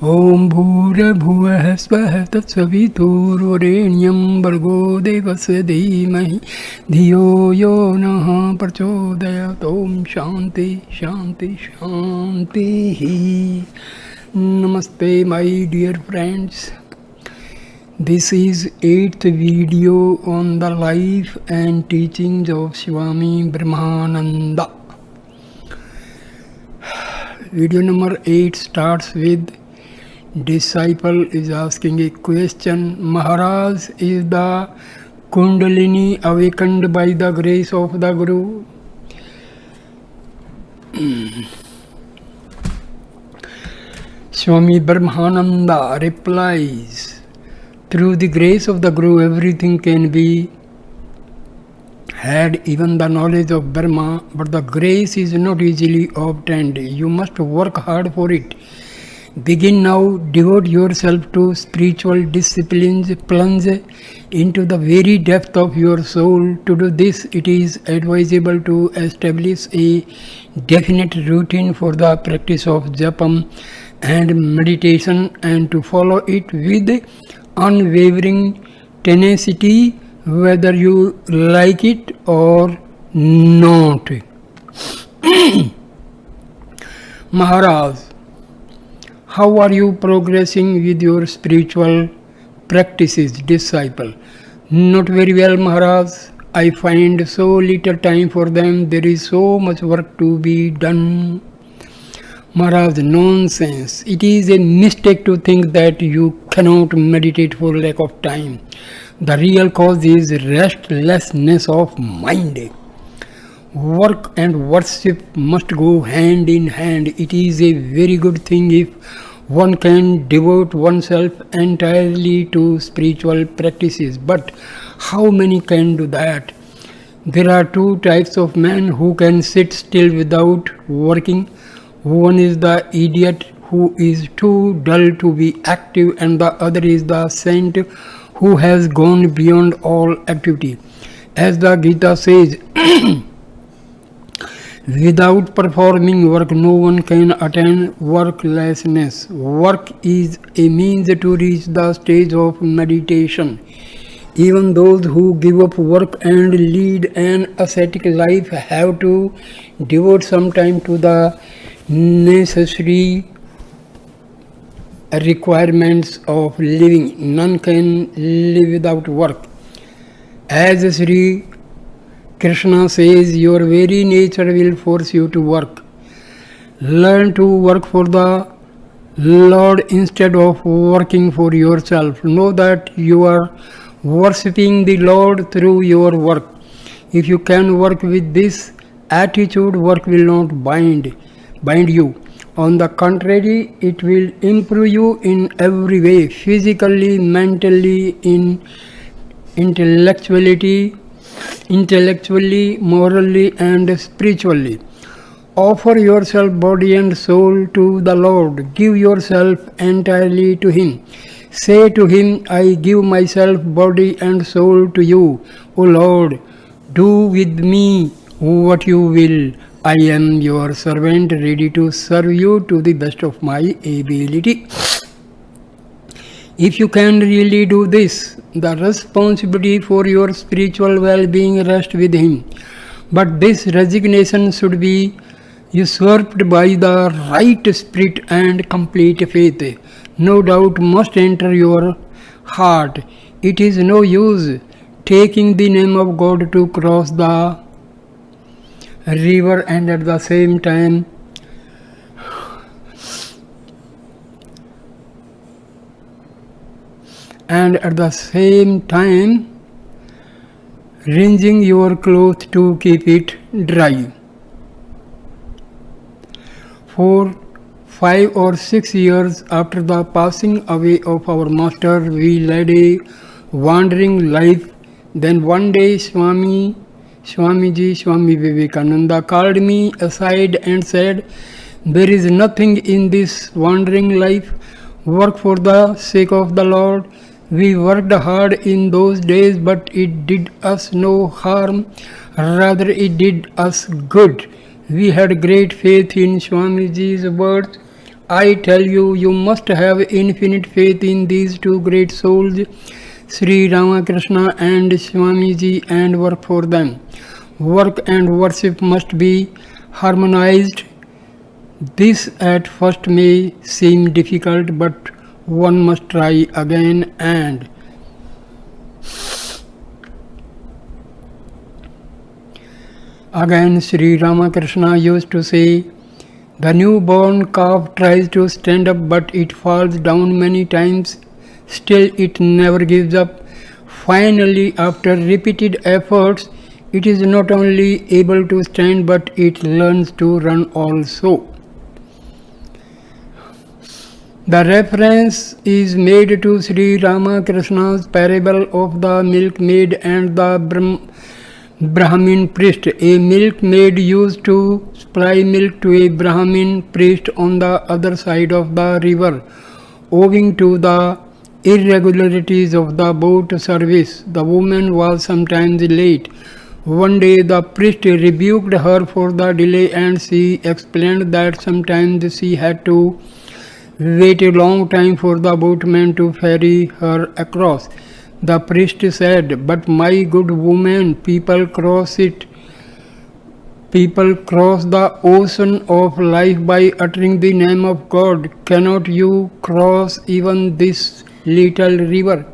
ॐ भूर्भुवः स्वः तत्सवितुर्वरेण्यं भर्गो देवस्य धीमहि धियो यो नः प्रचोदयात्। ॐ शान्ति शान्ति शान्तिः। Namaste my dear friends. This is 8th video on the life and teachings of Swami Brahmananda. Video number 8 starts with disciple is asking a question. Maharaj, is the Kundalini awakened by the grace of the Guru? Swami Brahmananda replies, through the grace of the Guru everything can be had, even the knowledge of Brahma, but the grace is not easily obtained. You must work hard for it. Begin now, devote yourself to spiritual disciplines, plunge into the very depth of your soul. To do this, it is advisable to establish a definite routine for the practice of japam and meditation, and to follow it with unwavering tenacity, whether you like it or not. Maharaj, how are you progressing with your spiritual practices, disciple? Not very well, Maharaj. I find so little time for them. There is so much work to be done. Maharaj, nonsense. It is a mistake to think that you cannot meditate for lack of time. The real cause is restlessness of mind. Work and worship must go hand in hand. It is a very good thing if one can devote oneself entirely to spiritual practices. But how many can do that? There are two types of men who can sit still without working. One is the idiot who is too dull to be active, and the other is the saint who has gone beyond all activity. As the Gita says, without performing work, no one can attain worklessness. Work is a means to reach the stage of meditation. Even those who give up work and lead an ascetic life have to devote some time to the necessary requirements of living. None can live without work. As Sri Krishna says, your very nature will force you to work. Learn to work for the Lord instead of working for yourself. Know that you are worshipping the Lord through your work. If you can work with this attitude, work will not bind you. On the contrary, it will improve you in every way, physically, mentally, intellectually, morally, and spiritually. Offer yourself body and soul to the Lord. Give yourself entirely to Him. Say to Him, I give myself body and soul to you. O Lord, do with me what you will. I am your servant, ready to serve you to the best of my ability. If you can really do this, the responsibility for your spiritual well-being rests with Him. But this resignation should be usurped by the right spirit and complete faith. No doubt must enter your heart. It is no use taking the name of God to cross the river and at the same time wringing your cloth to keep it dry. For 5 or 6 years after the passing away of our master, we led a wandering life. Then one day Swami Vivekananda called me aside and said, there is nothing in this wandering life. Work for the sake of the Lord. We worked hard in those days, but it did us no harm. Rather, it did us good. We had great faith in Swamiji's words. I tell you, you must have infinite faith in these two great souls, Sri Ramakrishna and Swamiji, and work for them. Work and worship must be harmonized. This at first may seem difficult, but one must try again and again. Sri Ramakrishna used to say, the newborn calf tries to stand up, but it falls down many times. Still, it never gives up. Finally, after repeated efforts, it is not only able to stand, but it learns to run also. The reference is made to Sri Ramakrishna's parable of the milkmaid and the Brahmin priest. A milkmaid used to supply milk to a Brahmin priest on the other side of the river. Owing to the irregularities of the boat service, the woman was sometimes late. One day the priest rebuked her for the delay, and she explained that sometimes she had to wait a long time for the boatman to ferry her across. The priest said, but my good woman, people cross the ocean of life by uttering the name of God. Cannot you cross even this little river?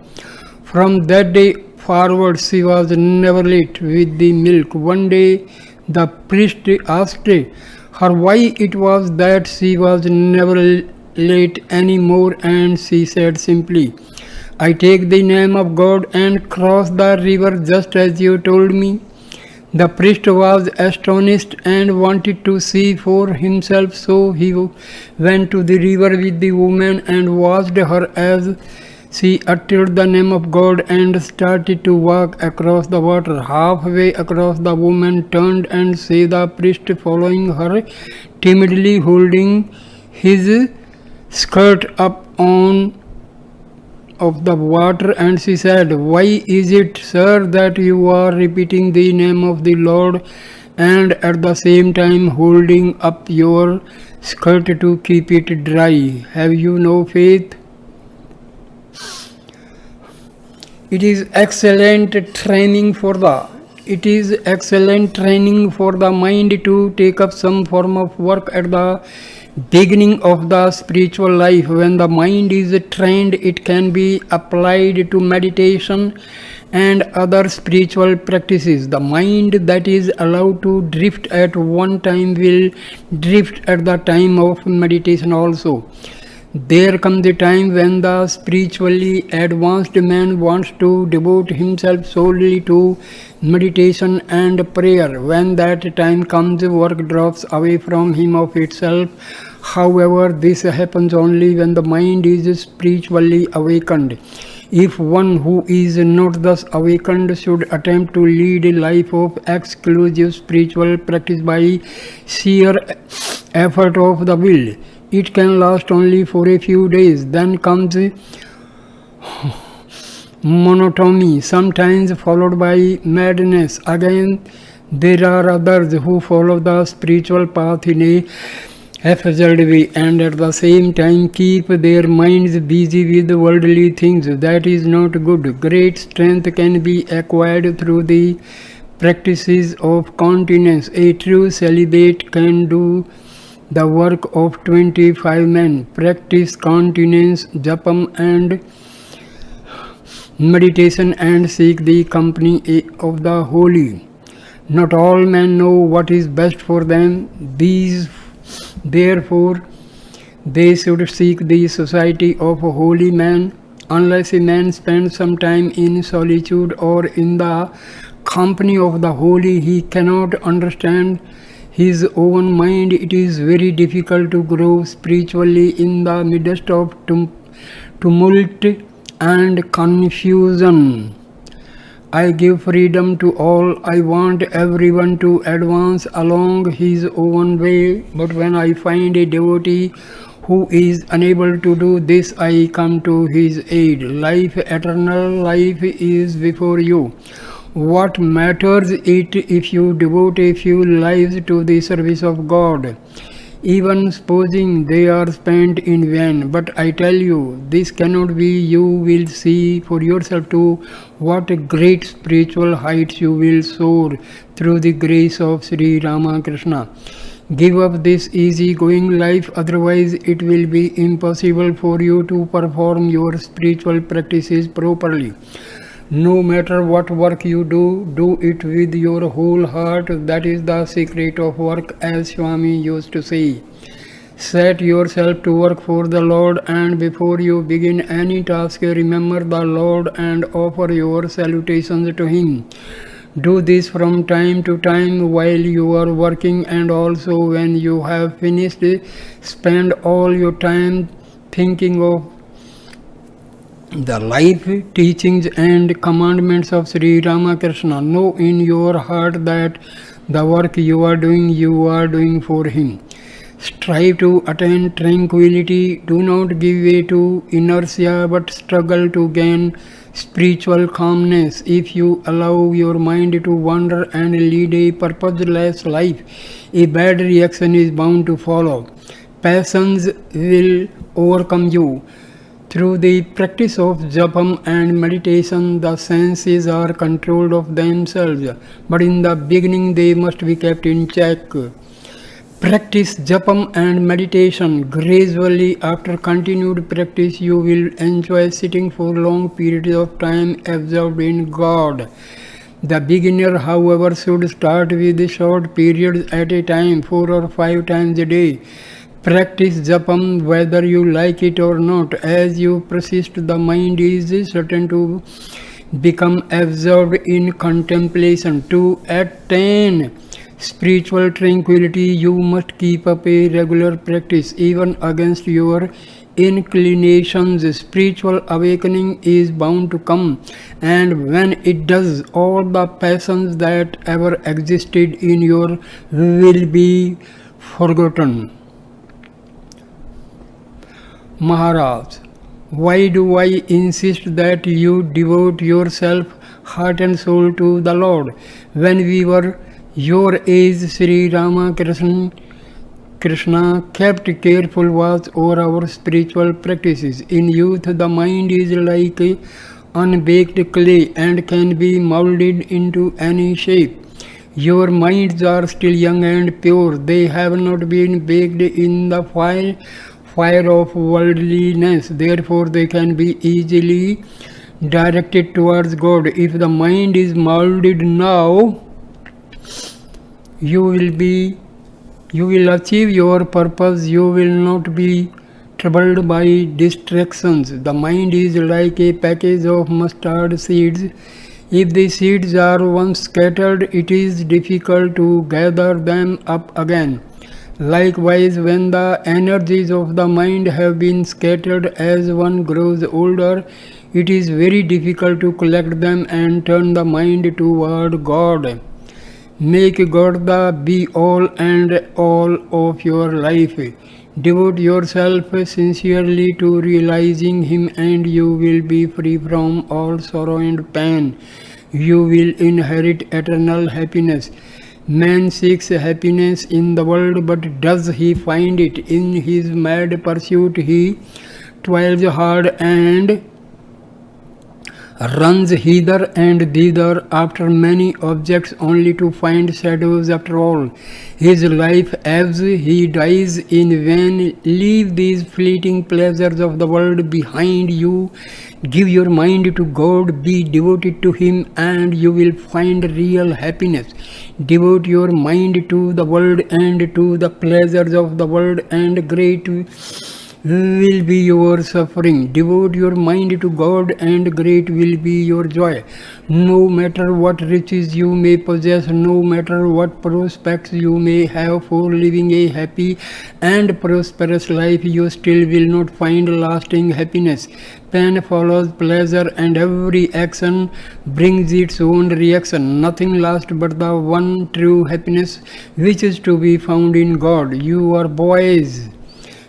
From that day forward, she was never late with the milk. One day the priest asked her why it was that she was never late anymore, and she said simply, I take the name of God and cross the river just as you told me. The priest was astonished and wanted to see for himself, so he went to the river with the woman and watched her as she uttered the name of God and started to walk across the water. Halfway across, the woman turned and saw the priest following her, timidly holding his skirt up on of the water, and she said, why is it, sir, that you are repeating the name of the Lord and at the same time holding up your skirt to keep it dry? Have you no faith? It is excellent training for the mind to take up some form of work at the beginning of the spiritual life. When the mind is trained, it can be applied to meditation and other spiritual practices. The mind that is allowed to drift at one time will drift at the time of meditation also. There comes a time when the spiritually advanced man wants to devote himself solely to meditation and prayer. When that time comes, work drops away from him of itself. However, this happens only when the mind is spiritually awakened. If one who is not thus awakened should attempt to lead a life of exclusive spiritual practice by sheer effort of the will, it can last only for a few days. Then comes monotony, sometimes followed by madness. Again, there are others who follow the spiritual path in a haphazard way and at the same time keep their minds busy with worldly things. That is not good. Great strength can be acquired through the practices of continence. A true celibate can do the work of 25 men. Practice continence, japam and meditation and seek the company of the holy. Not all men know what is best for them. Therefore, they should seek the society of a holy man. Unless a man spends some time in solitude or in the company of the holy, he cannot understand his own mind. It is very difficult to grow spiritually in the midst of tumult and confusion. I give freedom to all. I want everyone to advance along his own way. But when I find a devotee who is unable to do this, I come to his aid. Life, eternal life is before you. What matters it if you devote a few lives to the service of God? even supposing they are spent in vain. But I tell you, this cannot be. You will see for yourself too what great spiritual heights you will soar through the grace of Sri Ramakrishna. Give up this easy-going life, otherwise it will be impossible for you to perform your spiritual practices properly. No matter what work you do it with your whole heart. That is the secret of work, as Swami used to say. Set yourself to work for the Lord, and before you begin any task, remember the Lord and offer your salutations to Him. Do this from time to time while you are working, and also when you have finished. Spend all your time thinking of the life, teachings and commandments of Sri Ramakrishna. Know in your heart that the work you are doing for Him. Strive to attain tranquility. Do not give way to inertia, but struggle to gain spiritual calmness. If you allow your mind to wander and lead a purposeless life, a bad reaction is bound to follow. Passions will overcome you. Through the practice of japam and meditation, the senses are controlled of themselves, but in the beginning they must be kept in check. Practice japam and meditation gradually. After continued practice, you will enjoy sitting for long periods of time absorbed in God. The beginner, however, should start with short periods at a time, 4 or 5 times a day. Practice japam whether you like it or not. As you persist, the mind is certain to become absorbed in contemplation. To attain spiritual tranquility, you must keep up a regular practice, even against your inclinations. Spiritual awakening is bound to come, and when it does, all the passions that ever existed in your will be forgotten. Maharaj, why do I insist that you devote yourself heart and soul to the Lord? When we were your age, Sri Ramakrishna kept careful watch over our spiritual practices. In youth, the mind is like unbaked clay and can be molded into any shape. Your minds are still young and pure. They have not been baked in the fire of worldliness. Therefore, they can be easily directed towards God. If the mind is molded now, you will achieve your purpose. You will not be troubled by distractions. The mind is like a package of mustard seeds. If the seeds are once scattered, it is difficult to gather them up again. Likewise, when the energies of the mind have been scattered as one grows older, it is very difficult to collect them and turn the mind toward God. Make God the be-all and all of your life. Devote yourself sincerely to realizing Him, and you will be free from all sorrow and pain. You will inherit eternal happiness. Man seeks happiness in the world, but does he find it? In his mad pursuit, he toils hard and runs hither and thither after many objects, only to find shadows after all. His life ebbs, he dies in vain. Leave these fleeting pleasures of the world behind you. Give your mind to God, be devoted to Him, and you will find real happiness. Devote your mind to the world and to the pleasures of the world, and great will be your suffering. Devote your mind to God, and great will be your joy. No matter what riches you may possess, no matter what prospects you may have for living a happy and prosperous life, you still will not find lasting happiness. Pain follows pleasure, and every action brings its own reaction. Nothing lasts but the one true happiness, which is to be found in God. You are boys.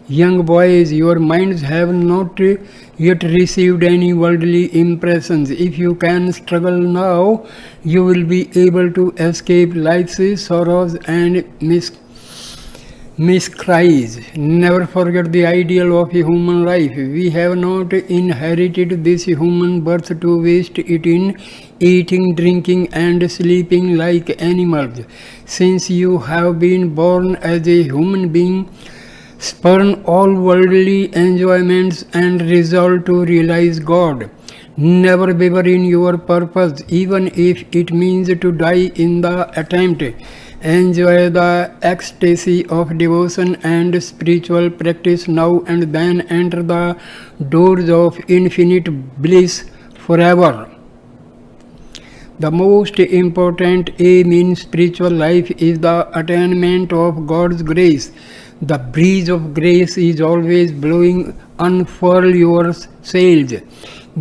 Young boys, your minds have not yet received any worldly impressions. If you can struggle now, you will be able to escape life's sorrows and Miss cries, never forget the ideal of a human life. We have not inherited this human birth to waste it in eating, drinking, and sleeping like animals. Since you have been born as a human being, spurn all worldly enjoyments and resolve to realize God. Never waver in your purpose, even if it means to die in the attempt. Enjoy the ecstasy of devotion and spiritual practice now and then enter the doors of infinite bliss forever. The most important aim in spiritual life is the attainment of God's grace. The breeze of grace is always blowing. Unfurl your sails.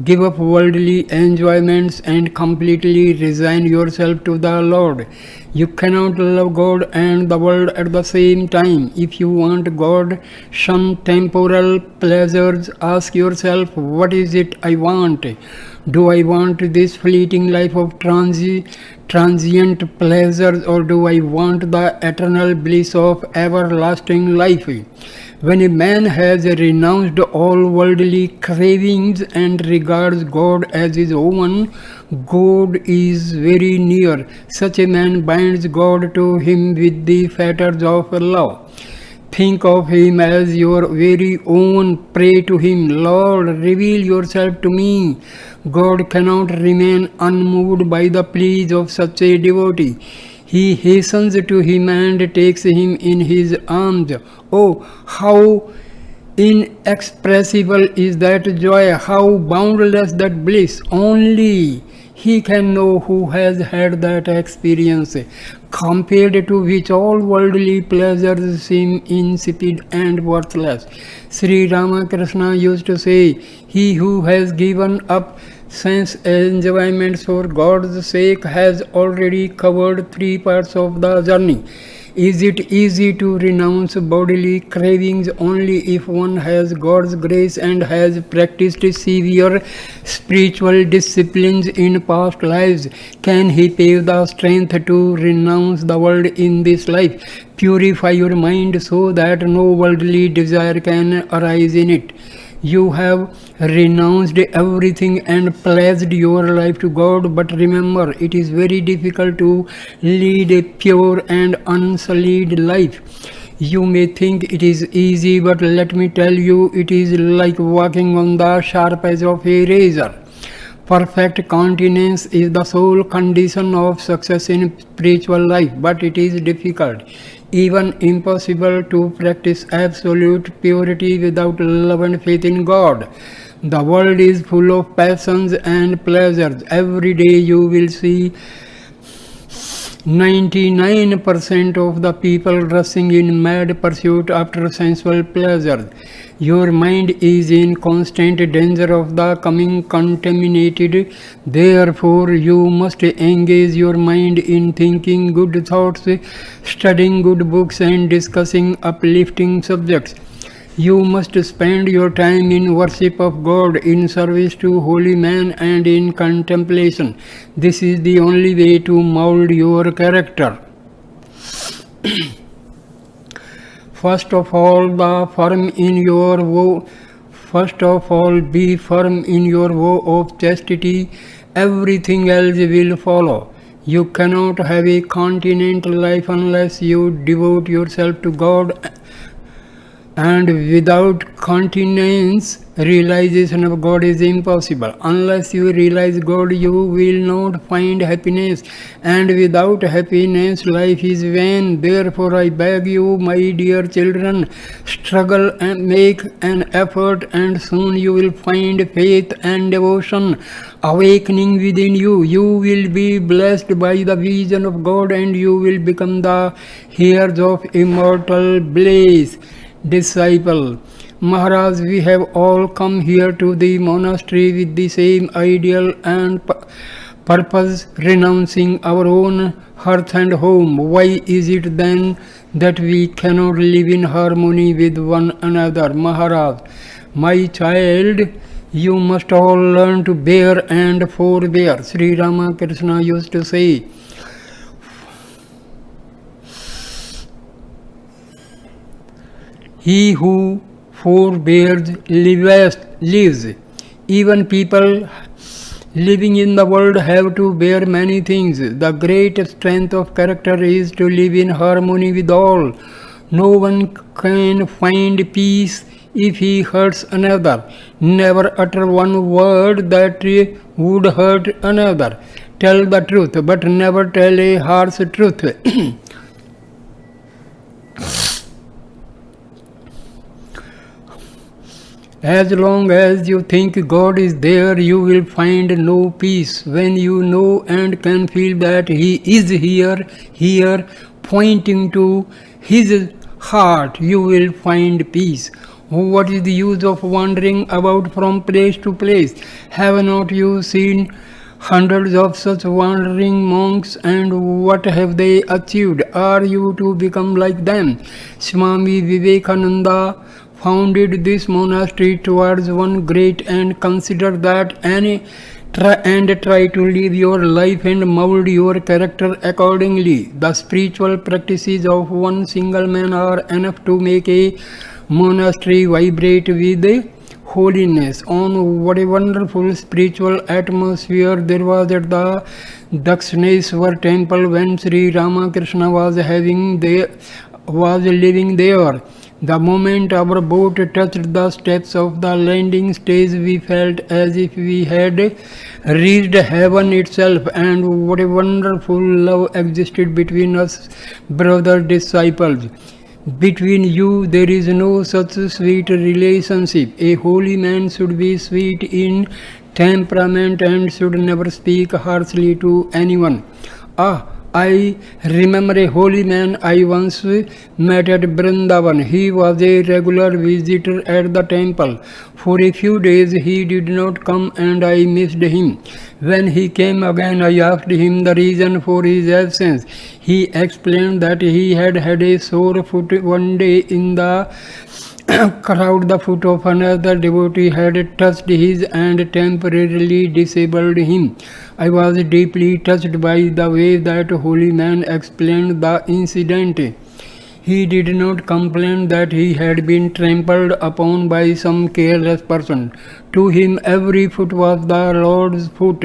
Give up worldly enjoyments and completely resign yourself to the Lord. You cannot love God and the world at the same time. If you want God, some temporal pleasures, ask yourself, what is it I want? Do I want this fleeting life of transient pleasures, or do I want the eternal bliss of everlasting life? When a man has renounced all worldly cravings and regards God as his own, God is very near. Such a man binds God to him with the fetters of love. Think of him as your very own. Pray to him, Lord, reveal yourself to me. God cannot remain unmoved by the pleas of such a devotee. He hastens to him and takes him in his arms. Oh, how inexpressible is that joy, how boundless that bliss. Only he can know who has had that experience, compared to which all worldly pleasures seem insipid and worthless. Sri Ramakrishna used to say, he who has given up sense enjoyments for God's sake has already covered 3 parts of the journey. Is it easy to renounce bodily cravings? Only if one has God's grace and has practiced severe spiritual disciplines in past lives can he pave the strength to renounce the world in this life. Purify your mind so that no worldly desire can arise in it. You have renounced everything and pledged your life to God, but remember, it is very difficult to lead a pure and unsullied life. You may think it is easy, but let me tell you, it is like walking on the sharp edge of a razor. Perfect continence is the sole condition of success in spiritual life, but it is difficult, even impossible, to practice absolute purity without love and faith in God. The world is full of passions and pleasures. Every day you will see 99% of the people rushing in mad pursuit after sensual pleasures. Your mind is in constant danger of the coming contaminated. Therefore, you must engage your mind in thinking good thoughts, studying good books, and discussing uplifting subjects. You must spend your time in worship of God, in service to holy men, and in contemplation. This is the only way to mold your character. First of all, be firm in your vow of chastity. Everything else will follow. You cannot have a continental life unless you devote yourself to God, and without continence, realization of God is impossible. Unless you realize God, you will not find happiness, and without happiness, life is vain. Therefore, I beg you, my dear children, struggle and make an effort, and soon you will find faith and devotion awakening within you. You will be blessed by the vision of God, and you will become the heirs of immortal bliss. Disciple: Maharaj, we have all come here to the monastery with the same ideal and purpose, renouncing our own hearth and home. Why is it then that we cannot live in harmony with one another? Maharaj: my child, you must all learn to bear and forbear. Sri Ramakrishna used to say, He who forbears lives. Even people living in the world have to bear many things. The great strength of character is to live in harmony with all. No one can find peace if he hurts another. Never utter one word that would hurt another. Tell the truth, but never tell a harsh truth. As long as you think God is there, you will find no peace. When you know and can feel that He is here, pointing to His heart, you will find peace. What is the use of wandering about from place to place? Have not you seen hundreds of such wandering monks, and what have they achieved? Are you to become like them? Swami Vivekananda founded this monastery towards one great and consider that try to live your life and mold your character accordingly. The spiritual practices of one single man are enough to make a monastery vibrate with holiness. On what a wonderful spiritual atmosphere there was at the Dakshineswar temple when Sri Ramakrishna was living there. The moment our boat touched the steps of the landing stage, we felt as if we had reached heaven itself, and what a wonderful love existed between us, brother disciples. Between you there is no such sweet relationship. A holy man should be sweet in temperament and should never speak harshly to anyone. I remember a holy man I once met at Vrindavan. He was a regular visitor at the temple. For a few days he did not come and I missed him. When he came again, I asked him the reason for his absence. He explained that he had had a sore foot one day in the crowd. The foot of another devotee had touched his and temporarily disabled him. I was deeply touched by the way that holy man explained the incident. He did not complain that he had been trampled upon by some careless person. To him every foot was the Lord's foot,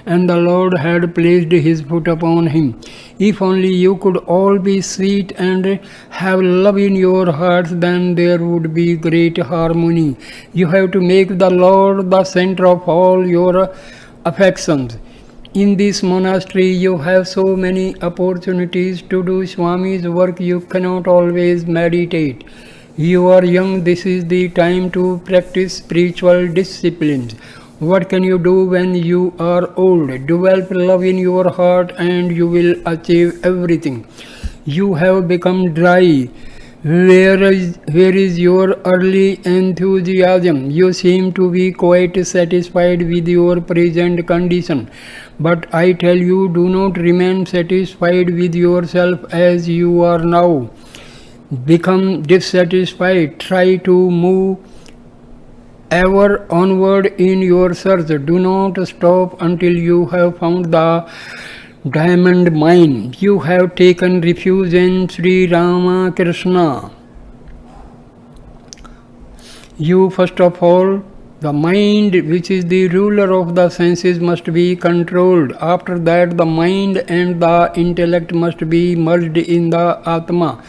and the Lord had placed his foot upon him. If only you could all be sweet and have love in your hearts, then there would be great harmony. You have to make the Lord the center of all your affections. In this monastery, you have so many opportunities to do Swami's work, you cannot always meditate. You are young, this is the time to practice spiritual disciplines. What can you do when you are old? Develop love in your heart and you will achieve everything. You have become dry. Where is your early enthusiasm? You seem to be quite satisfied with your present condition. But I tell you, do not remain satisfied with yourself as you are now. Become dissatisfied. Try to move ever onward in your search. Do not stop until you have found the diamond mine. You have taken refuge in Sri Ramakrishna. You first of all, the mind, which is the ruler of the senses, must be controlled. After that, the mind and the intellect must be merged in the Atma.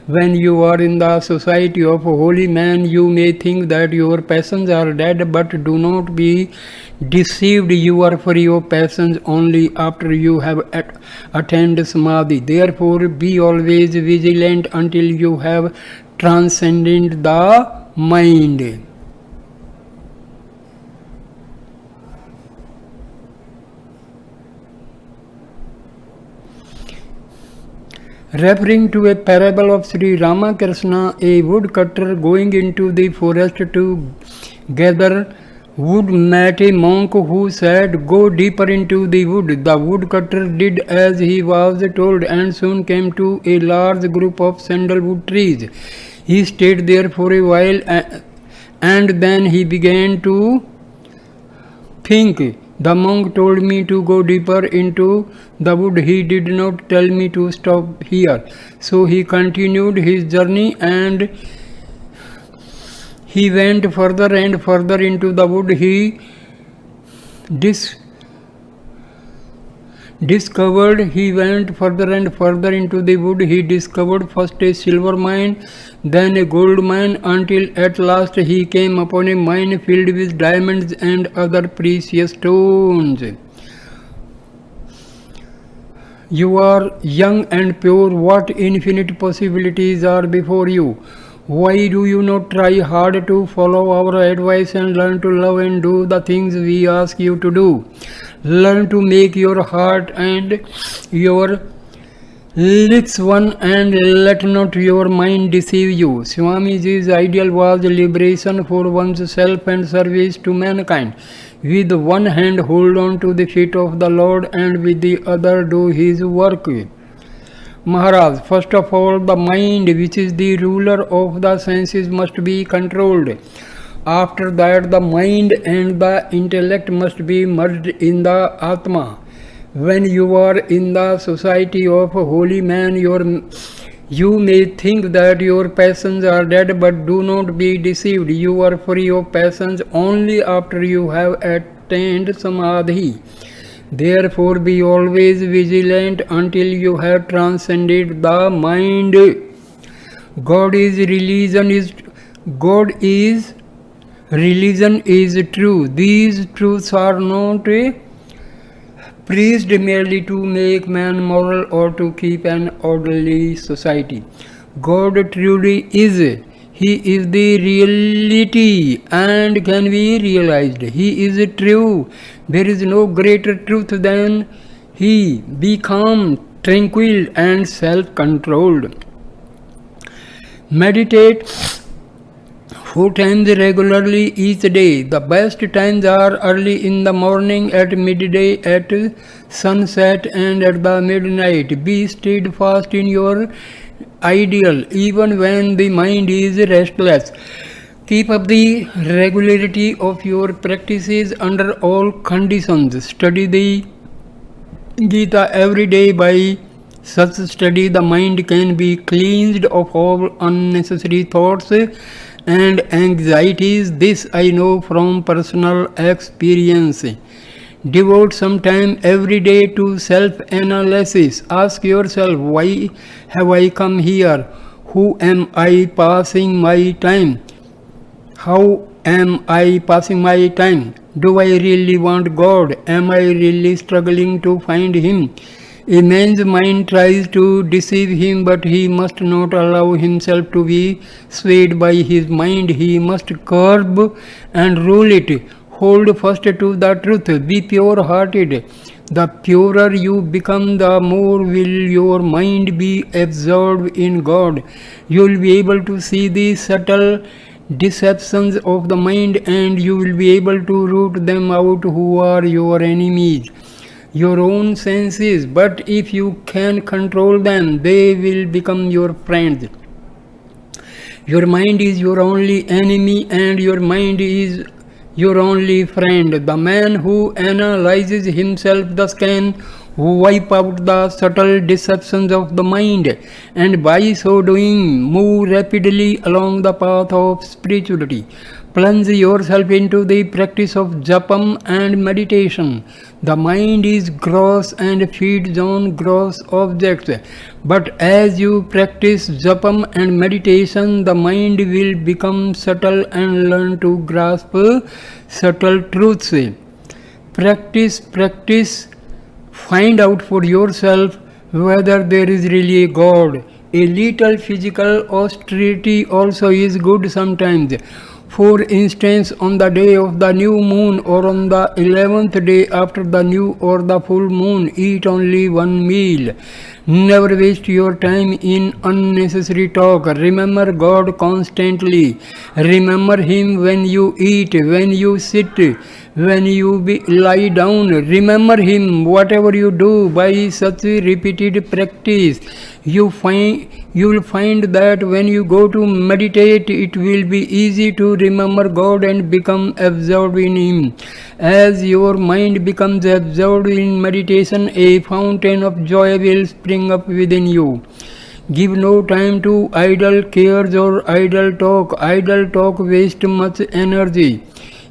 When you are in the society of a holy man, you may think that your passions are dead, but do not be deceived. You are free of passions only after you have attained samadhi. Therefore, be always vigilant until you have transcended the mind. Referring to a parable of Sri Ramakrishna, a woodcutter going into the forest to gather wood met a monk who said, "Go deeper into the wood." The woodcutter did as he was told and soon came to a large group of sandalwood trees. He stayed there for a while and then he began to think. The monk told me to go deeper into the wood. He did not tell me to stop here. So he continued his journey and He went further and further into the wood. He discovered he went further and further into the wood. He discovered first a silver mine, then a gold mine, until at last he came upon a mine filled with diamonds and other precious stones. You are young and pure. What infinite possibilities are before you? Why do you not try hard to follow our advice and learn to love and do the things we ask you to do? Learn to make your heart and your lips one, and let not your mind deceive you. Swamiji's ideal was liberation for one's self and service to mankind. With one hand hold on to the feet of the Lord, and with the other do his work. Maharaj, first of all, the mind, which is the ruler of the senses, must be controlled. After that, the mind and the intellect must be merged in the Atma. When you are in the society of a holy man, you may think that your passions are dead, but do not be deceived. You are free of passions only after you have attained samadhi. Therefore, be always vigilant until you have transcended the mind. God is religion is true. These truths are not preached merely to make man moral or to keep an orderly society. God truly is. He is the reality and can be realized. He is true. There is no greater truth than He. Be calm, tranquil, and self-controlled. Meditate 4 times regularly each day. The best times are early in the morning, at midday, at sunset, and at the midnight. Be steadfast in your ideal, even when the mind is restless. Keep up the regularity of your practices under all conditions. Study the Gita every day. By such study, the mind can be cleansed of all unnecessary thoughts and anxieties. This I know from personal experience. Devote some time every day to self-analysis. Ask yourself, why have I come here? Who am I passing my time? How am I passing my time? Do I really want God? Am I really struggling to find Him? A man's mind tries to deceive him, but he must not allow himself to be swayed by his mind. He must curb and rule it. Hold fast to the truth. Be pure-hearted. The purer you become, the more will your mind be absorbed in God. You will be able to see the subtle deceptions of the mind, and you will be able to root them out who are your enemies. Your own senses, but if you can control them, they will become your friends. Your mind is your only enemy, and your mind is your only friend. The man who analyzes himself thus can wipe out the subtle deceptions of the mind, and by so doing move rapidly along the path of spirituality. Plunge yourself into the practice of japam and meditation. The mind is gross and feeds on gross objects, but as you practice japam and meditation, the mind will become subtle and learn to grasp subtle truths. Practice. Find out for yourself whether there is really a God. A little physical austerity also is good sometimes. For instance, on the day of the new moon or on the 11th day after the new or the full moon, eat only one meal. Never waste your time in unnecessary talk. Remember God constantly. Remember Him when you eat, when you sit, when you lie down. Remember Him whatever you do. By such repeated practice, you will find that when you go to meditate, it will be easy to remember God and become absorbed in Him. As your mind becomes absorbed in meditation, a fountain of joy will spring up within you. Give no time to idle cares or idle talk. Idle talk wastes much energy.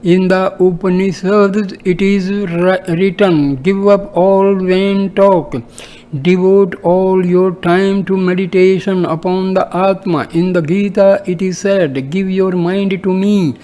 In the Upanishads, it is written, give up all vain talk. Devote all your time to meditation upon the Atma. In the Gita, it is said, give your mind to me.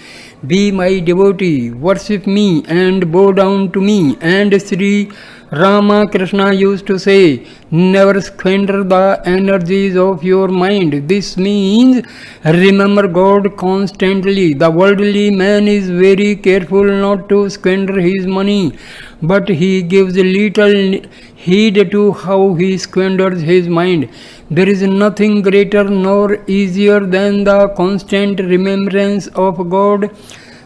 Be my devotee, worship me and bow down to me. And Sri Rama Krishna used to say, never squander the energies of your mind. This means remember God constantly. The worldly man is very careful not to squander his money, but he gives little heed to how he squanders his mind. There is nothing greater nor easier than the constant remembrance of God.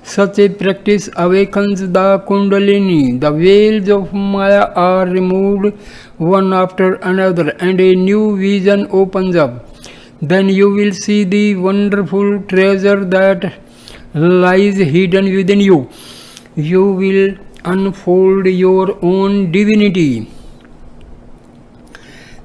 Such a practice awakens the Kundalini. The veils of Maya are removed one after another and a new vision opens up. Then you will see the wonderful treasure that lies hidden within you. You will unfold your own divinity.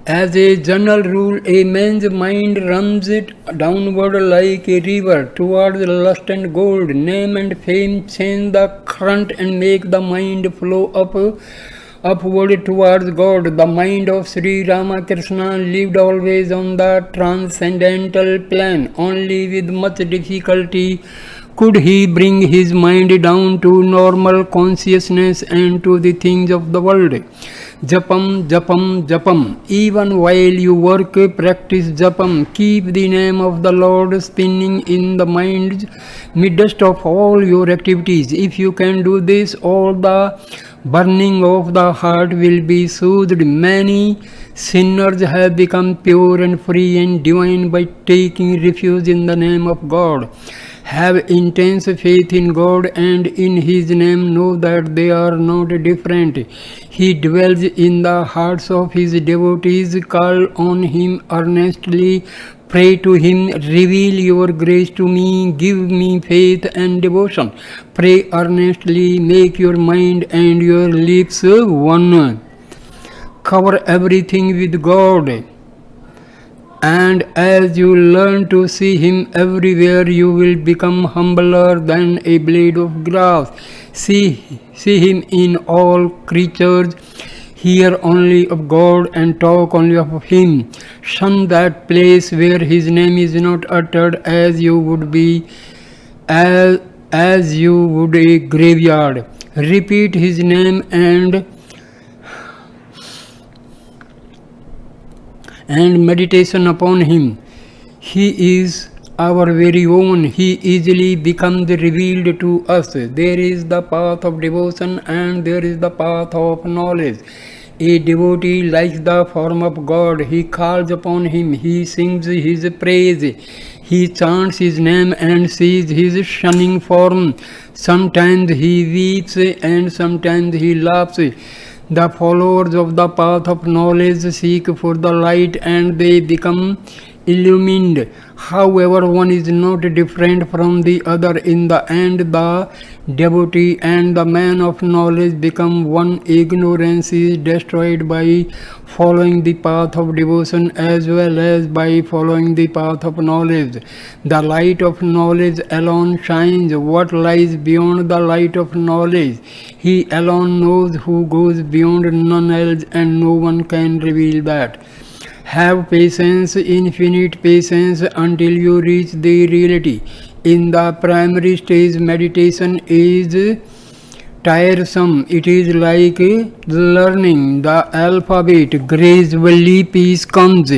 As a general rule, a man's mind runs it downward like a river towards lust and gold. Name and fame change the current and make the mind flow upward towards God. The mind of Sri Ramakrishna lived always on the transcendental plane. Only with much difficulty could he bring his mind down to normal consciousness and to the things of the world. Japam, Japam, Japam. Even while you work, practice Japam. Keep the name of the Lord spinning in the mind's midst of all your activities. If you can do this, all the burning of the heart will be soothed. Many sinners have become pure and free and divine by taking refuge in the name of God. Have intense faith in God and in His name. Know that they are not different. He dwells in the hearts of His devotees. Call on Him earnestly. Pray to Him. Reveal your grace to me. Give me faith and devotion. Pray earnestly. Make your mind and your lips one. Cover everything with God. And as you learn to see Him everywhere, you will become humbler than a blade of grass. See Him in all creatures. Hear only of God and talk only of Him. Shun that place where His name is not uttered, as you would a graveyard. Repeat His name and meditation upon Him. He is our very own. He easily becomes revealed to us. There is the path of devotion and there is the path of knowledge. A devotee likes the form of God. He calls upon Him. He sings His praise. He chants His name and sees His shining form. Sometimes He weeps and sometimes He laughs. The followers of the path of knowledge seek for the light and they become illumined. However, one is not different from the other. In the end, the devotee and the man of knowledge become one. Ignorance is destroyed by following the path of devotion as well as by following the path of knowledge. The light of knowledge alone shines. What lies beyond the light of knowledge? He alone knows who goes beyond none else, and no one can reveal that. Have patience, infinite patience, until you reach the reality. In the primary stage, meditation is tiresome. It is like learning the alphabet. Gradually peace comes.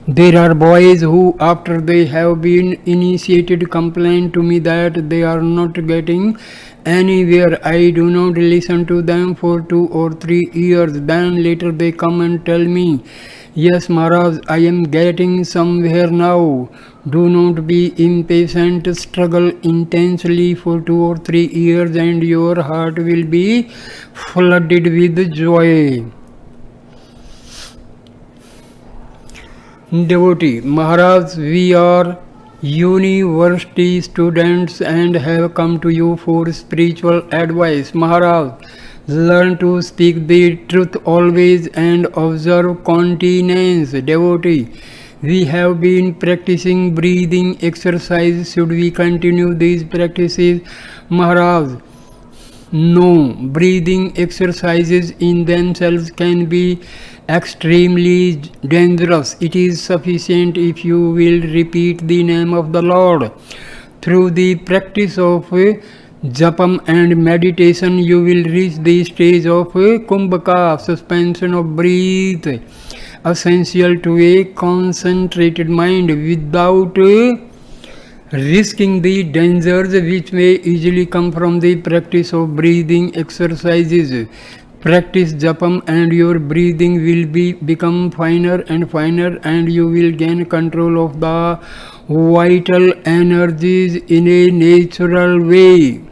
There are boys who, after they have been initiated, complain to me that they are not getting anywhere. I do not listen to them for 2 or 3 years. Then later they come and tell me, yes, Maharaj, I am getting somewhere now. Do not be impatient. Struggle intensely for 2 or 3 years and your heart will be flooded with joy. Devotee, Maharaj, we are university students and have come to you for spiritual advice. Maharaj, learn to speak the truth always and observe continence. Devotee, We have been practicing breathing exercise. Should we continue these practices, Maharaj? No, breathing exercises in themselves can be extremely dangerous. It is sufficient if you will repeat the name of the Lord. Through the practice of japam and meditation, you will reach the stage of kumbhaka, suspension of breath, essential to a concentrated mind without risking the dangers which may easily come from the practice of breathing exercises. Practice japam and your breathing will become finer and you will gain control of the vital energies in a natural way.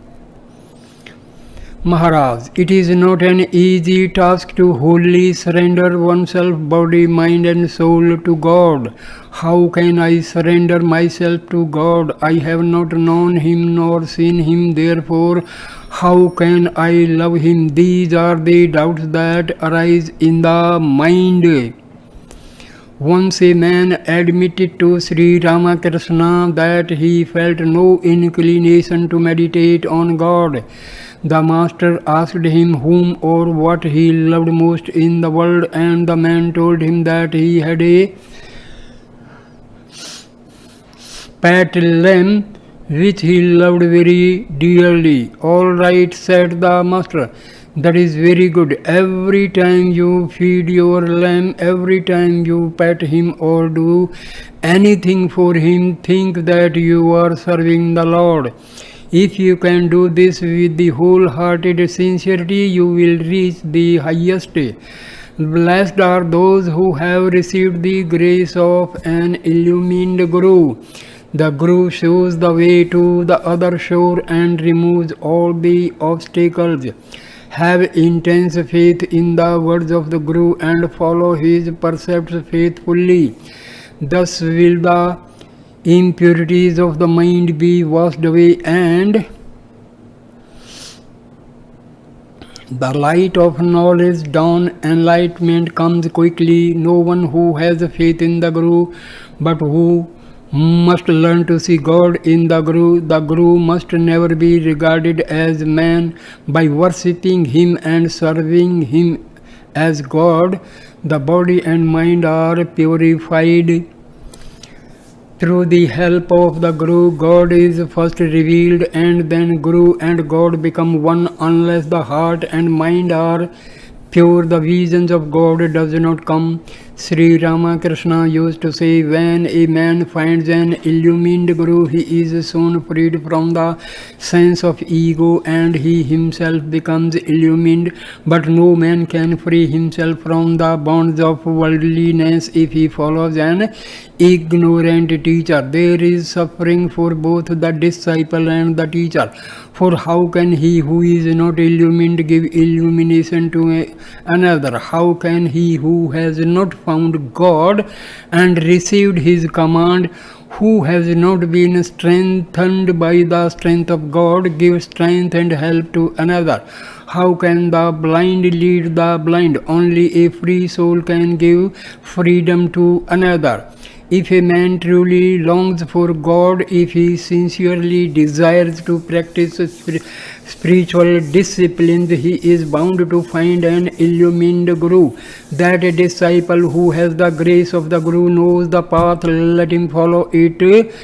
Maharaj, it is not an easy task to wholly surrender oneself, body, mind and soul to God. How can I surrender myself to God? I have not known Him nor seen Him, therefore how can I love Him? These are the doubts that arise in the mind. Once a man admitted to Sri Ramakrishna that he felt no inclination to meditate on God. The master asked him whom or what he loved most in the world, and the man told him that he had a pet lamb which he loved very dearly. All right, said the master, that is very good. Every time you feed your lamb, every time you pet him or do anything for him, think that you are serving the Lord. If you can do this with the wholehearted sincerity, you will reach the highest. Blessed are those who have received the grace of an illumined Guru. The Guru shows the way to the other shore and removes all the obstacles. Have intense faith in the words of the Guru and follow his precepts faithfully. Thus will the impurities of the mind be washed away and the light of knowledge dawn. Enlightenment comes quickly. No one who has faith in the Guru but who must learn to see God in the Guru must never be regarded as man. By worshipping him and serving him as God, the body and mind are purified. Through the help of the Guru, God is first revealed and then Guru and God become one. Unless the heart and mind are pure, the visions of God does not come. Sri Ramakrishna used to say, when a man finds an illumined Guru, he is soon freed from the sense of ego and he himself becomes illumined. But no man can free himself from the bonds of worldliness if he follows an ignorant teacher. There is suffering for both the disciple and the teacher. For how can he who is not illumined give illumination to another? How can he who has not found God and received his command, who has not been strengthened by the strength of God, give strength and help to another? How can the blind lead the blind? Only a free soul can give freedom to another. If a man truly longs for God, if he sincerely desires to practice spiritual disciplines, he is bound to find an illumined Guru. That disciple who has the grace of the Guru knows the path, let him follow it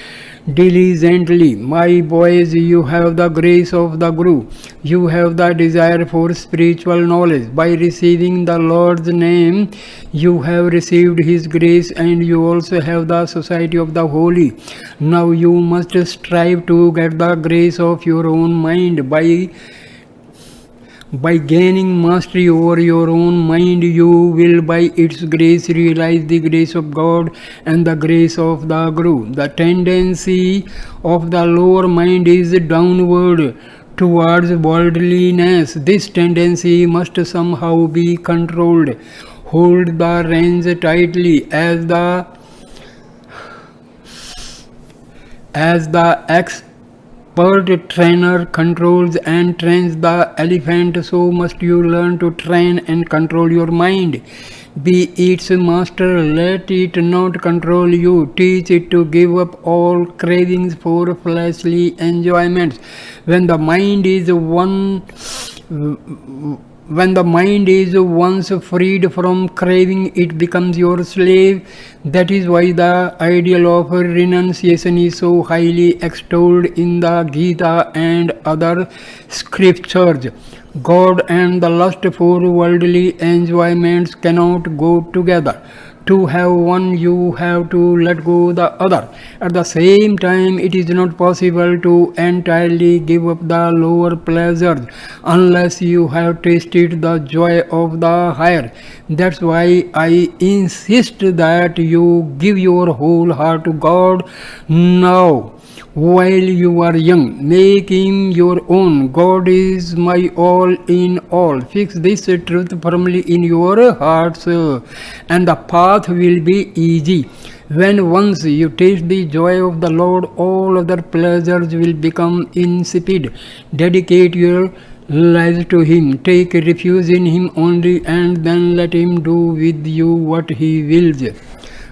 diligently. My boys, you have the grace of the Guru. You have the desire for spiritual knowledge. By receiving the Lord's name, you have received His grace and you also have the society of the holy. Now you must strive to get the grace of your own mind. By gaining mastery over your own mind, you will by its grace realize the grace of God and the grace of the Guru. The tendency of the lower mind is downward towards worldliness. This tendency must somehow be controlled. Hold the reins tightly as the expert trainer controls and trains the elephant, so must you learn to train and control your mind. Be its master, let it not control you. Teach it to give up all cravings for fleshly enjoyments. When the mind is once freed from craving, it becomes your slave. That is why the ideal of renunciation is so highly extolled in the Gita and other scriptures. God and the lust for worldly enjoyments cannot go together. To have one, you have to let go the other. At the same time, it is not possible to entirely give up the lower pleasures unless you have tasted the joy of the higher. That's why I insist that you give your whole heart to God now while you are young. Make him your own. God is my all in all. Fix this truth firmly in your hearts, and the path will be easy. When once you taste the joy of the Lord, all other pleasures will become insipid. Dedicate your lives to Him. Take refuge in Him only, and then let Him do with you what He wills.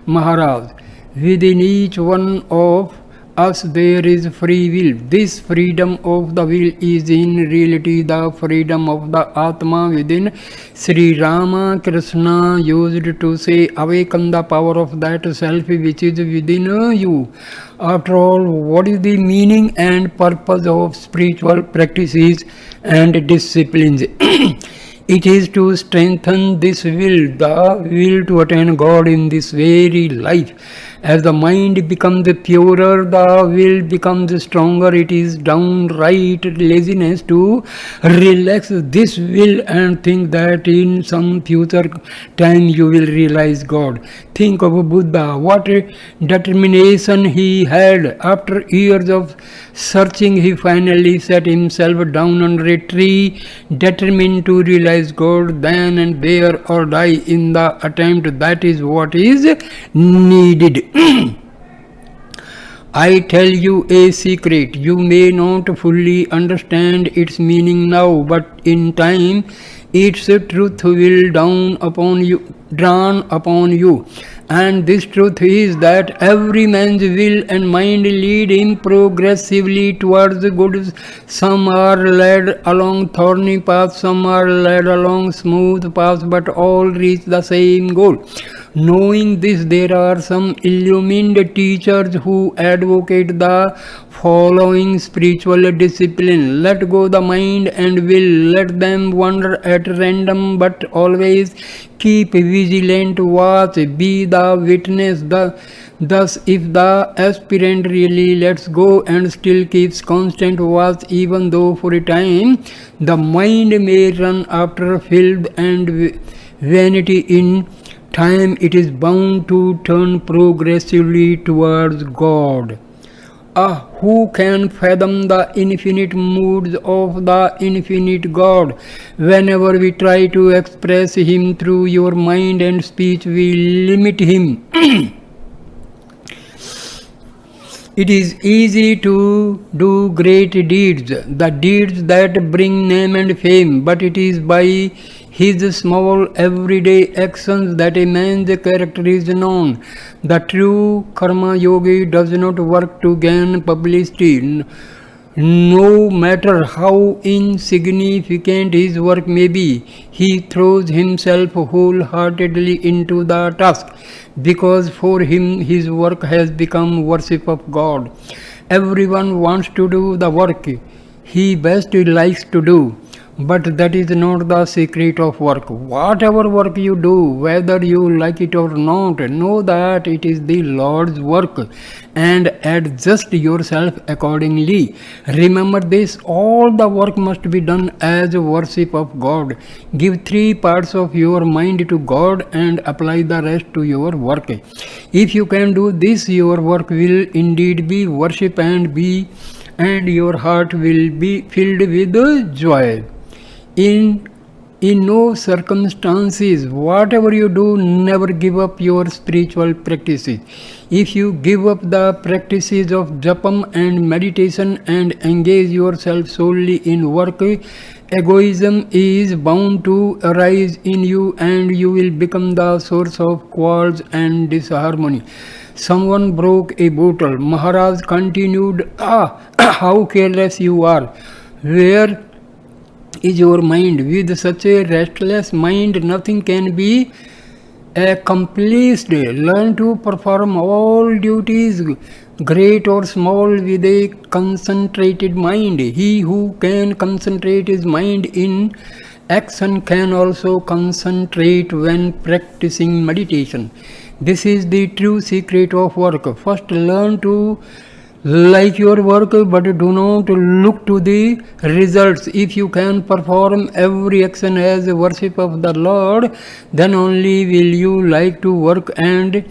Maharaj, within each one of us there is free will. This freedom of the will is in reality the freedom of the Atma within. Sri Rama Krishna used to say, awaken the power of that self which is within you. After all, what is the meaning and purpose of spiritual practices and disciplines? It is to strengthen this will, the will to attain God in this very life. As the mind becomes purer, the will becomes stronger. It is downright laziness to relax this will and think that in some future time you will realize God. Think of Buddha, what determination he had. After years of searching, he finally set himself down under a tree, determined to realize God then and there or die in the attempt. That is what is needed. I tell you a secret. You may not fully understand its meaning now, but in time its truth will dawn upon you. And this truth is that every man's will and mind lead him progressively towards good. Some are led along thorny paths, some are led along smooth paths, but all reach the same goal. Knowing this, there are some illumined teachers who advocate the following spiritual discipline. Let go the mind and will, let them wander at random, but always keep vigilant watch, be the witness. Thus, if the aspirant really lets go and still keeps constant watch, even though for a time the mind may run after filth and vanity, in time it is bound to turn progressively towards God. Who can fathom the infinite moods of the infinite God? Whenever we try to express Him through your mind and speech, we limit Him. It is easy to do great deeds, the deeds that bring name and fame, but it is by his small everyday actions that a man's character is known. The true karma yogi does not work to gain publicity. No matter how insignificant his work may be, he throws himself wholeheartedly into the task, because for him his work has become worship of God. Everyone wants to do the work he best likes to do, but that is not the secret of work. Whatever work you do, whether you like it or not, know that it is the Lord's work and adjust yourself accordingly. Remember this, all the work must be done as worship of God. Give 3 parts of your mind to God and apply the rest to your work. If you can do this, your work will indeed be worship and your heart will be filled with joy. In In no circumstances, whatever you do, never give up your spiritual practices. If you give up the practices of japam and meditation and engage yourself solely in work, egoism is bound to arise in you and you will become the source of quarrels and disharmony. Someone broke a bottle. Maharaj continued, how careless you are. Where is your mind? With such a restless mind, nothing can be accomplished. Learn to perform all duties, great or small, with a concentrated mind. He who can concentrate his mind in action can also concentrate when practicing meditation. This is the true secret of work. First, learn to like your work, but do not look to the results. If you can perform every action as a worship of the Lord, then only will you like to work and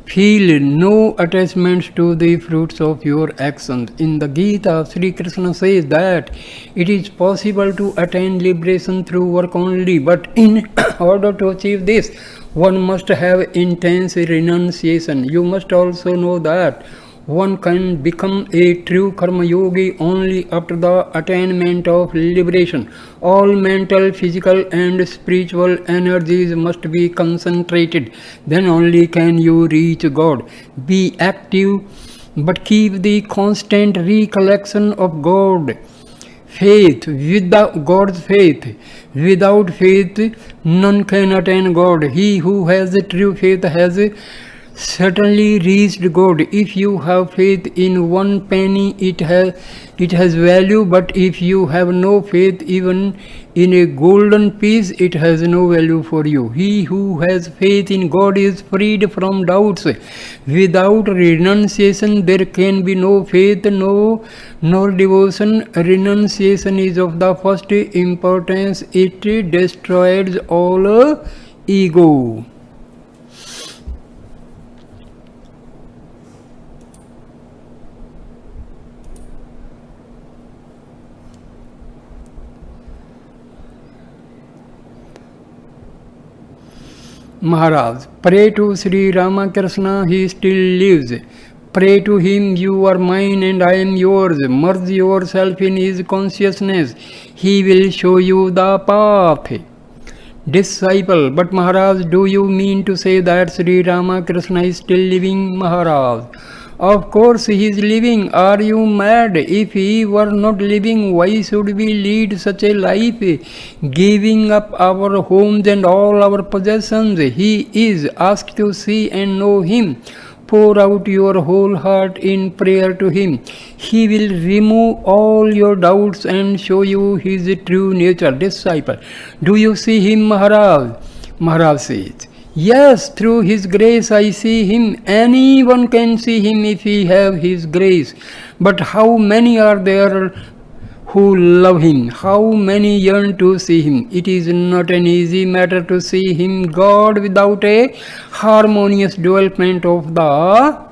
feel no attachments to the fruits of your actions. In the Gita, Sri Krishna says that it is possible to attain liberation through work only, but in order to achieve this, one must have intense renunciation. You must also know that one can become a true karma yogi only after the attainment of liberation. All mental, physical and spiritual energies must be concentrated. Then only can you reach God. Be active, but keep the constant recollection of God. Faith, without God's faith. Without faith, none can attain God. He who has true faith has certainly reached God. If you have faith in one penny, it has value, but if you have no faith even in a golden piece, it has no value for you. He who has faith in God is freed from doubts. Without renunciation, there can be no faith, nor devotion. Renunciation is of the first importance. It destroys all ego. Maharaj, pray to Sri Ramakrishna, he still lives. Pray to him, you are mine and I am yours. Merge yourself in his consciousness. He will show you the path. Disciple, but Maharaj, do you mean to say that Sri Ramakrishna is still living? Maharaj, of course he is living. Are you mad? If he were not living, why should we lead such a life, giving up our homes and all our possessions? He is. Asked to see and know him. Pour out your whole heart in prayer to him. He will remove all your doubts and show you his true nature. Disciple, do you see him, Maharaj? Maharaj says, yes, through his grace I see him. Anyone can see him if he have his grace. But how many are there who love him? How many yearn to see him? It is not an easy matter to see him, God, without a harmonious development of the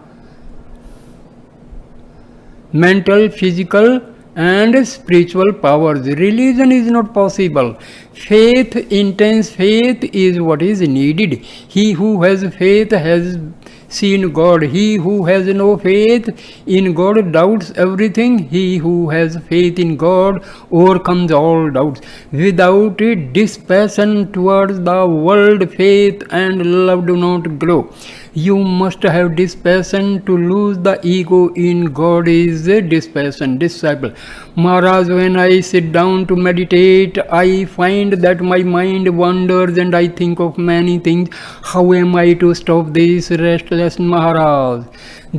mental, physical and spiritual powers. Religion is not possible. Faith, intense faith is what is needed. He who has faith has seen God. He who has no faith in God doubts everything. He who has faith in God overcomes all doubts. Without dispassion towards the world, faith and love do not grow. You must have dispassion. To lose the ego in God is dispassion. Disciple, Maharaj, when I sit down to meditate, I find that my mind wanders and I think of many things. How am I to stop this restless, Maharaj?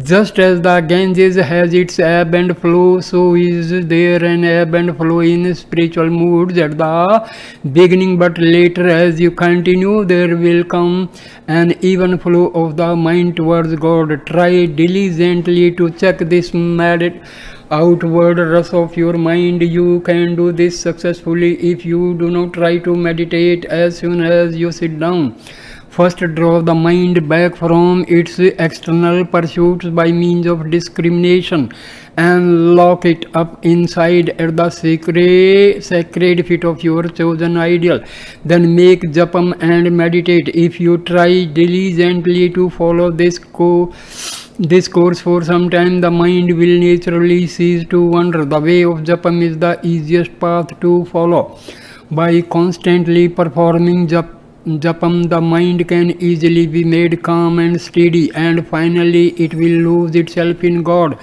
Just as the Ganges has its ebb and flow, so is there an ebb and flow in spiritual moods at the beginning, but later as you continue, there will come an even flow of the mind towards God. Try diligently to check this mad outward rush of your mind. You can do this successfully if you do not try to meditate as soon as you sit down. First, draw the mind back from its external pursuits by means of discrimination and lock it up inside at the sacred feet of your chosen ideal. Then make japam and meditate. If you try diligently to follow this course for some time, the mind will naturally cease to wander. The way of japam is the easiest path to follow. By constantly performing japam, the mind can easily be made calm and steady, and finally it will lose itself in God.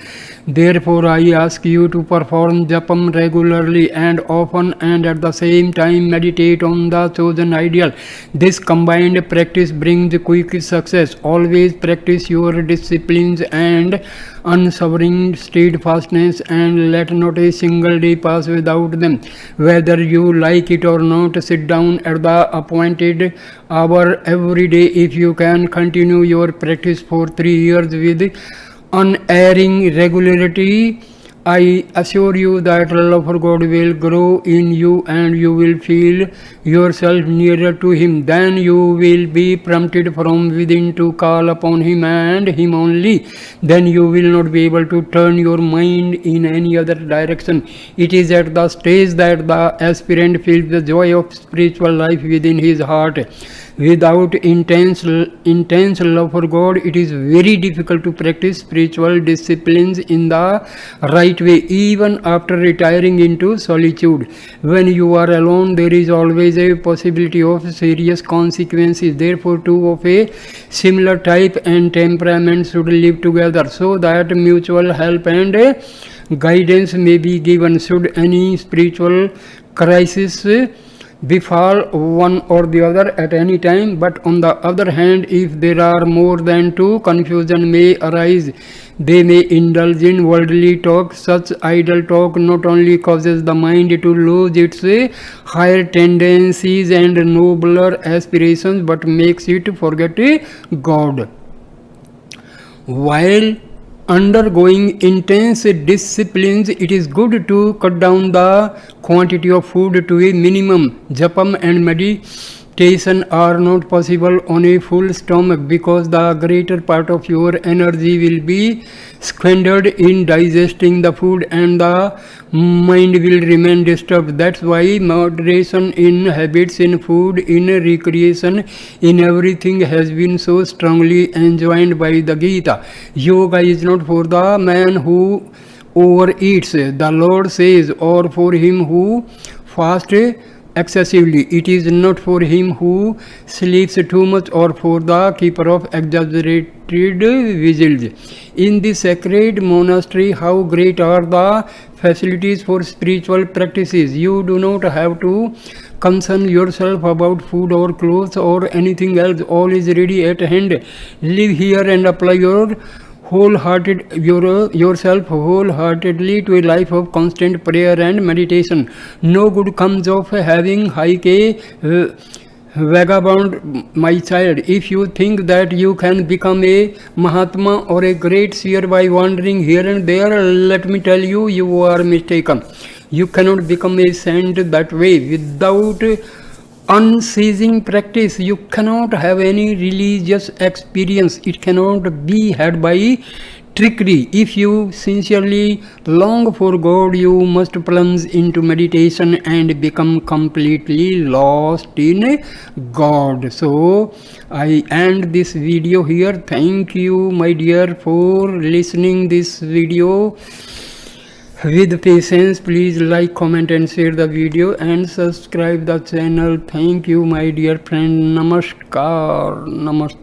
Therefore, I ask you to perform japam regularly and often, and at the same time meditate on the chosen ideal. This combined practice brings quick success. Always practice your disciplines and unswerving steadfastness, and let not a single day pass without them. Whether you like it or not, sit down at the appointed hour every day. If you can continue your practice for 3 years with unerring regularity, I assure you that love for God will grow in you and you will feel yourself nearer to Him. Then you will be prompted from within to call upon Him and Him only. Then you will not be able to turn your mind in any other direction. It is at the stage that the aspirant feels the joy of spiritual life within his heart. Without intense love for God, it is very difficult to practice spiritual disciplines in the right way, even after retiring into solitude. When you are alone, there is always a possibility of serious consequences. Therefore, two of a similar type and temperament should live together, so that mutual help and guidance may be given. Should any spiritual crisis befall one or the other at any time, but on the other hand, if there are more than two, confusion may arise. They may indulge in worldly talk. Such idle talk not only causes the mind to lose its higher tendencies and nobler aspirations, but makes it forget God. While undergoing intense disciplines, it is good to cut down the quantity of food to a minimum. Japam and meditation are not possible on a full stomach, because the greater part of your energy will be squandered in digesting the food and the mind will remain disturbed. That's why moderation in habits, in food, in recreation, in everything has been so strongly enjoined by the Gita. Yoga is not for the man who overeats, the Lord says, or for him who fasts excessively. It is not for him who sleeps too much or for the keeper of exaggerated vigils. In the sacred monastery, how great are the facilities for spiritual practices. You do not have to concern yourself about food or clothes or anything else. All is ready at hand. Live here and apply yourself wholeheartedly to a life of constant prayer and meditation. No good comes of having hike a vagabond, my child. If you think that you can become a Mahatma or a great seer by wandering here and there, let me tell you, you are mistaken. You cannot become a saint that way. Without unceasing practice, you cannot have any religious experience. It cannot be had by trickery. If you sincerely long for God, you must plunge into meditation and become completely lost in God. So I end this video here. Thank you, my dear, for listening this video with patience. Please like, comment and share the video and subscribe the channel. Thank you, my dear friend. Namaskar. Namaste.